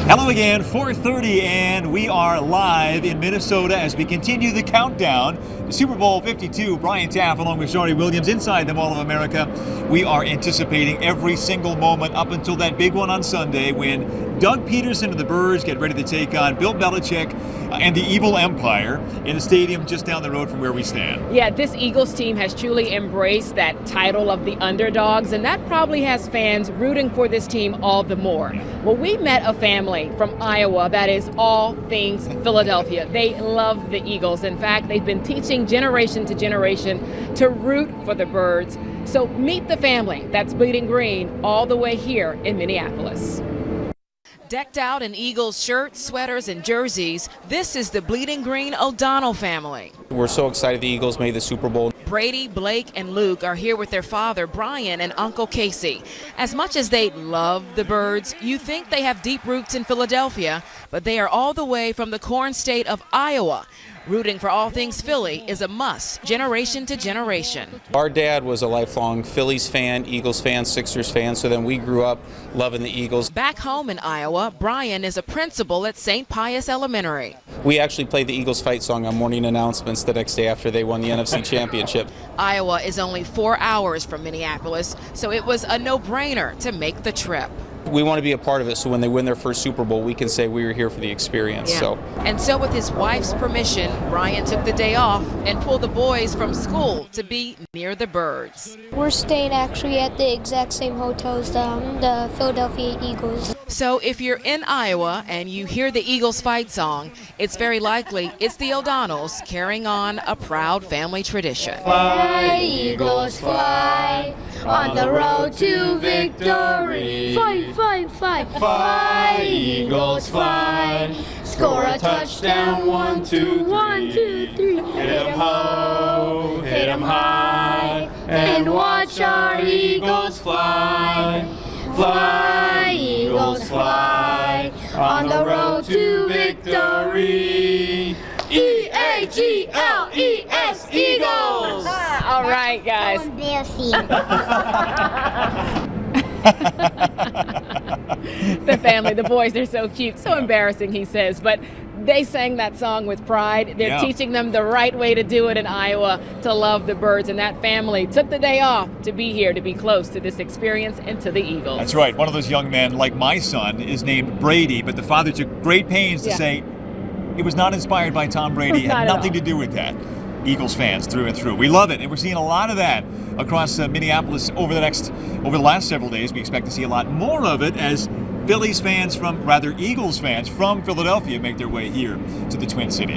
Hello again, 4:30, and we are live in Minnesota as we continue the countdown to Super Bowl 52. Brian Taff along with Sharrie Williams inside the Mall of America. We are anticipating every single moment up until that big one on Sunday when Doug Peterson and the Birds get ready to take on Bill Belichick and the Evil Empire in a stadium just down the road from where we stand. Yeah, this Eagles team has truly embraced that title of the underdogs, and that probably has fans rooting for this team all the more. Well, we met a family from Iowa that is all things Philadelphia. They love the Eagles. In fact, they've been teaching generation to generation to root for the Birds. So meet the family that's bleeding green all the way here in Minneapolis. Decked out in Eagles shirts, sweaters, and jerseys, this is the Bleeding Green O'Donnell family. We're so excited the Eagles made the Super Bowl. Brady, Blake, and Luke are here with their father, Brian, and Uncle Casey. As much as they love the Birds, you think they have deep roots in Philadelphia, but they are all the way from the corn state of Iowa. Rooting for all things Philly is a must, generation to generation. Our dad was a lifelong Phillies fan, Eagles fan, Sixers fan, so then we grew up loving the Eagles. Back home in Iowa, Brian is a principal at St. Pius Elementary. We actually played the Eagles fight song on morning announcements the next day after they won the NFC Championship. Iowa is only 4 hours from Minneapolis, so it was a no-brainer to make the trip. We want to be a part of it, so when they win their first Super Bowl, we can say we were here for the experience. Yeah. And so with his wife's permission, Brian took the day off and pulled the boys from school to be near the Birds. We're staying actually at the exact same hotel as the Philadelphia Eagles. So if you're in Iowa and you hear the Eagles fight song, it's very likely it's the O'Donnells carrying on a proud family tradition. Fly, Eagles, fly, on the road to victory. Fight, fight, fight. Fly, Eagles, fly, score a touchdown, 1, 2, 3. 1, 2, 3. Hit 'em low, hit 'em high, and watch our Eagles fly. Fly, Eagles, fly, on the road to victory. E-A-G-L-E-S, Eagles! All right, guys. The family, the boys, they're so cute, so embarrassing, he says, but they sang that song with pride. They're teaching them the right way to do it in Iowa, to love the Birds, and that family took the day off to be here, to be close to this experience and to the Eagles. That's right. One of those young men, like my son, is named Brady, but the father took great pains to say it was not inspired by Tom Brady. It had nothing to do with that. Eagles fans through and through. We love it, and we're seeing a lot of that across Minneapolis over the last several days. We expect to see a lot more of it as Eagles fans from Philadelphia make their way here to the Twin Cities.